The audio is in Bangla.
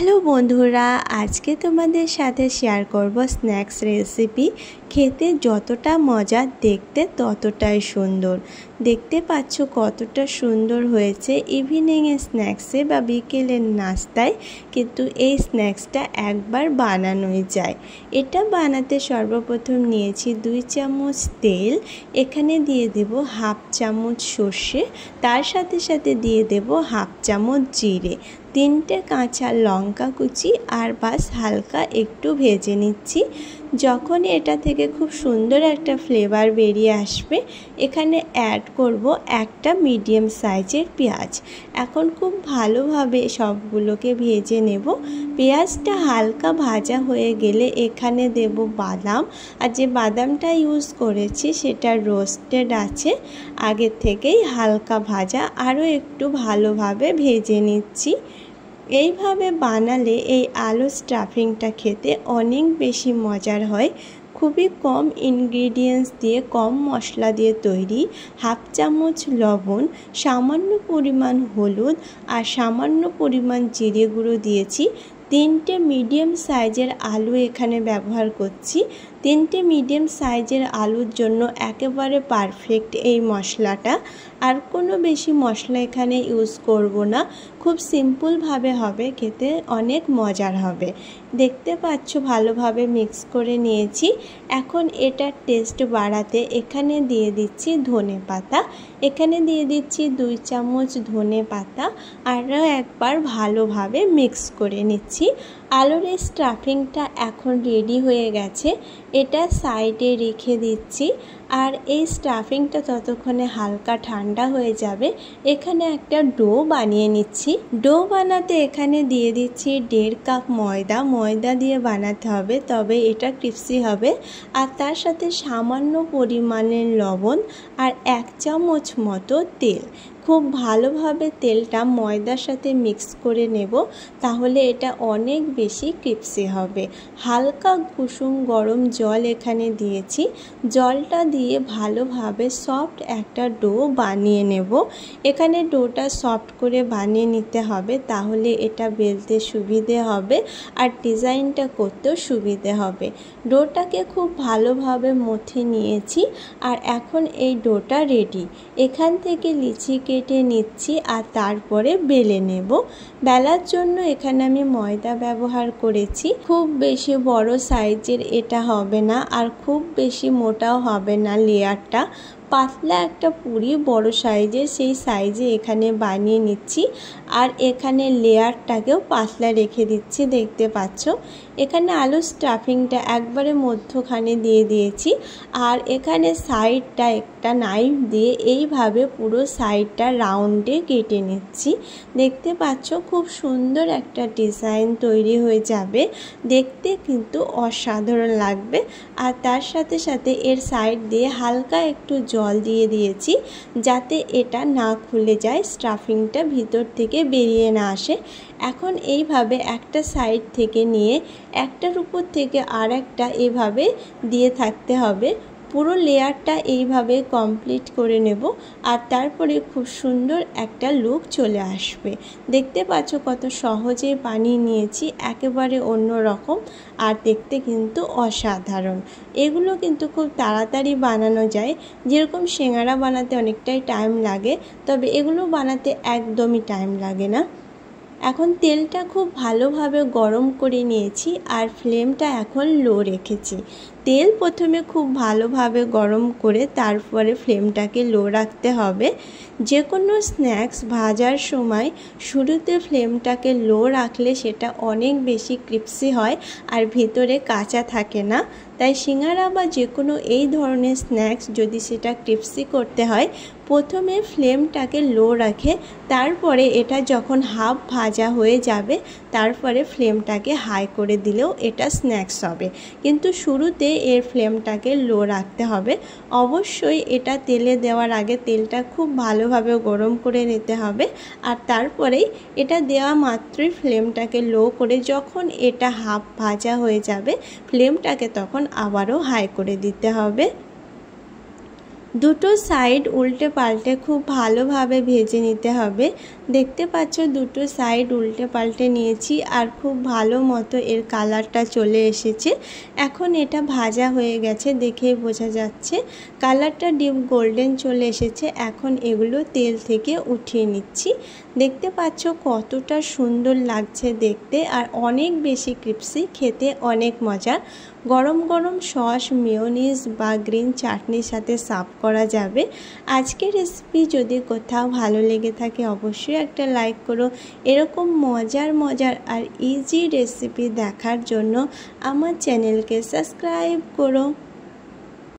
হ্যালো বন্ধুরা, আজকে তোমাদের সাথে শেয়ার করব স্ন্যাক্স রেসিপি। খেতে যতটা মজা, দেখতে ততটাই সুন্দর। দেখতে পাচ্ছ কতটা সুন্দর হয়েছে। ইভিনিংয়ে স্ন্যাক্সে বা বিকেলের নাস্তায় কিন্তু এই স্ন্যাক্সটা একবার বানানোই যায়। এটা বানাতে সর্বপ্রথম নিয়েছি 2 চামচ তেল, এখানে দিয়ে দেব হাফ চামচ সর্ষে, তার সাথে সাথে দিয়ে দেব হাফ চামচ জিরে, 3টে কাঁচা লঙ্কা কুচি আর বাস হালকা একটু ভেজে নিচ্ছি। যখন এটা থেকে খুব সুন্দর একটা ফ্লেভার বেরিয়ে আসবে, এখানে অ্যাড করব একটা মিডিয়াম সাইজের পেঁয়াজ। এখন খুব ভালোভাবে সবগুলোকে ভেজে নেব। পেঁয়াজটা হালকা ভাজা হয়ে গেলে এখানে দেব বাদাম, আর যে বাদামটা ইউজ করেছি সেটা রোস্টেড আছে, আগের থেকেই হালকা ভাজা। আরও একটু ভালোভাবে ভেজে নিচ্ছি। এইভাবে বানালে এই আলু স্টাফিংটা খেতে অনেক বেশি মজার হয়। খুবই কম ইনগ্রিডিয়েন্টস দিয়ে, কম মশলা দিয়ে তৈরি। হাফ চামচ লবণ, সামান্য পরিমাণ হলুদ আর সামান্য পরিমাণ জিরে গুঁড়ো দিয়েছি। 3টে মিডিয়াম সাইজের আলু এখানে ব্যবহার করছি। 3টে মিডিয়াম সাইজের আলুর জন্য একেবারে পারফেক্ট এই মশলাটা। আর কোনো বেশি মশলা এখানে ইউজ করব না, খুব সিম্পলভাবে হবে, খেতে অনেক মজার হবে। দেখতে পাচ্ছ ভালোভাবে মিক্স করে নিয়েছি। এখন এটার টেস্ট বাড়াতে এখানে দিয়ে দিচ্ছি ধনে পাতা। এখানে দিয়ে দিচ্ছি 2 চামচ ধনে পাতা। আরও একবার ভালোভাবে মিক্স করে নিচ্ছি। আলুর এই স্টাফিংটা এখন রেডি হয়ে গেছে, এটা সাইডে রেখে দিচ্ছি। আর এই স্টাফিংটা ততক্ষণে হালকা ঠান্ডা হয়ে যাবে। এখানে একটা ডো বানিয়ে নিচ্ছি। ডো বানাতে এখানে দিয়ে দিচ্ছি 1.5 কাপ ময়দা। ময়দা দিয়ে বানাতে হবে, তবে এটা ক্রিস্পি হবে। আর তার সাথে সামান্য পরিমাণের লবণ আর 1 চামচ মতো তেল। খুব ভালোভাবে তেলটা ময়দার সাথে মিক্স করে নেব, তাহলে এটা অনেক বেশি ক্রিস্পি হবে। হালকা কুসুম গরম জল এখানে দিয়েছি। জলটা দিয়ে ভালোভাবে সফট একটা ডো বানিয়ে নেব। এখানে ডোটা সফট করে বানিয়ে নিতে হবে, তাহলে এটা বেলতে সুবিধে হবে আর ডিজাইনটা করতেও সুবিধে হবে। ডোটাকে খুব ভালোভাবে মথে নিয়েছি। আর এখন এই ডোটা রেডি। এখান থেকে লিচি কেটে নিচ্ছি আর তারপরে বেলে নেব। বেলার জন্য এখানে আমি ময়দা ব্যবহার করেছি। খুব বেশি বড় সাইজের এটা হবে না, আর খুব বেশি মোটাও হবে না। লেয়ারটা পাতলা একটা পুরি বড় সাইজের, সেই সাইজে এখানে বানিয়ে নিচ্ছি। আর এখানে লেয়ারটাকেও পাতলা রেখে দিচ্ছি। দেখতে পাচ্ছ এখানে আলু স্টাফিংটা একবারে মধ্যখানে দিয়ে দিয়েছি। আর এখানে সাইডটা একটা নাইফ দিয়ে এইভাবে পুরো সাইডটা রাউন্ডে কেটে নিচ্ছি। দেখতে পাচ্ছ খুব সুন্দর একটা ডিজাইন তৈরি হয়ে যাবে, দেখতে কিন্তু অসাধারণ লাগবে। আর তার সাথে সাথে এর সাইড দিয়ে হালকা একটু জল দিয়ে দিয়েছি, যাতে এটা না খুলে যায়, স্টাফিংটা ভিতর থেকে বেরিয়ে না আসে। এখন এইভাবে একটা সাইড থেকে নিয়ে একটার উপর থেকে আর একটা এভাবে দিয়ে থাকতে হবে। পুরো লেয়ারটা এইভাবে কমপ্লিট করে নেব, আর তারপরে খুব সুন্দর একটা লুক চলে আসবে। দেখতে পাচ্ছ কত সহজে বানিয়ে নিয়েছি, একেবারে অন্য রকম, আর দেখতে কিন্তু অসাধারণ। এগুলো কিন্তু খুব তাড়াতাড়ি বানানো যায়। যেরকম সিঙ্গারা বানাতে অনেকটাই টাইম লাগে, তবে এগুলো বানাতে একদমই টাইম লাগে না। এখন তেলটা খুব ভালোভাবে গরম করে নিয়েছি আর ফ্লেমটা এখন লো রেখেছি। তেল প্রথমে খুব ভালোভাবে গরম করে তারপরে ফ্লেমটাকে লো রাখতে হবে। যে কোনো স্ন্যাক্স ভাজার সময় শুরুতে ফ্লেমটাকে লো রাখলে সেটা অনেক বেশি ক্রিস্পি হয় আর ভিতরে কাঁচা থাকে না। তাই সিঙ্গারা বা যে কোনো এই ধরনের স্ন্যাক্স যদি সেটা ক্রিস্পি করতে হয়, প্রথমে ফ্লেমটাকে লো রাখে, তারপরে এটা যখন হাফ ভাজা হয়ে যাবে তারপরে ফ্লেমটাকে হাই করে দিলেও এটা স্ন্যাক্স হবে। কিন্তু শুরুতে এর ফ্লেমটাকে লো রাখতে হবে। অবশ্যই এটা তেলে দেওয়ার আগে তেলটা খুব ভালোভাবে গরম করে নিতে হবে, আর তারপরেই এটা দেওয়া মাত্রই ফ্লেমটাকে লো করে যখন এটা হাফ ভাজা হয়ে যাবে ফ্লেমটাকে তখন আবারও হাই করে দিতে হবে। দুটো সাইড উল্টে পাল্টে খুব ভালোভাবে ভেজে নিতে হবে। দেখতে পাচ্ছ দুটো সাইড উল্টে পাল্টে নিয়েছি আর খুব ভালো মতো এর কালারটা চলে এসেছে। এখন এটা ভাজা হয়ে গেছে, দেখেই বোঝা যাচ্ছে কালারটা ডিপ গোল্ডেন চলে এসেছে। এখন এগুলো তেল থেকে উঠিয়ে নিচ্ছি। দেখতে পাচ্ছ কতটা সুন্দর লাগছে দেখতে আর অনেক বেশি ক্রিস্পি, খেতে অনেক মজার। গরম গরম সস, মেয়োনিজ বা গ্রিন চাটনির সাথে সার্ভ করা যাবে। আজকের রেসিপি যদি কোথাও ভালো লেগে থাকে অবশ্যই একটা লাইক করো। এরকম মজার মজার আর ইজি রেসিপি দেখার জন্য আমার চ্যানেলকে সাবস্ক্রাইব করো।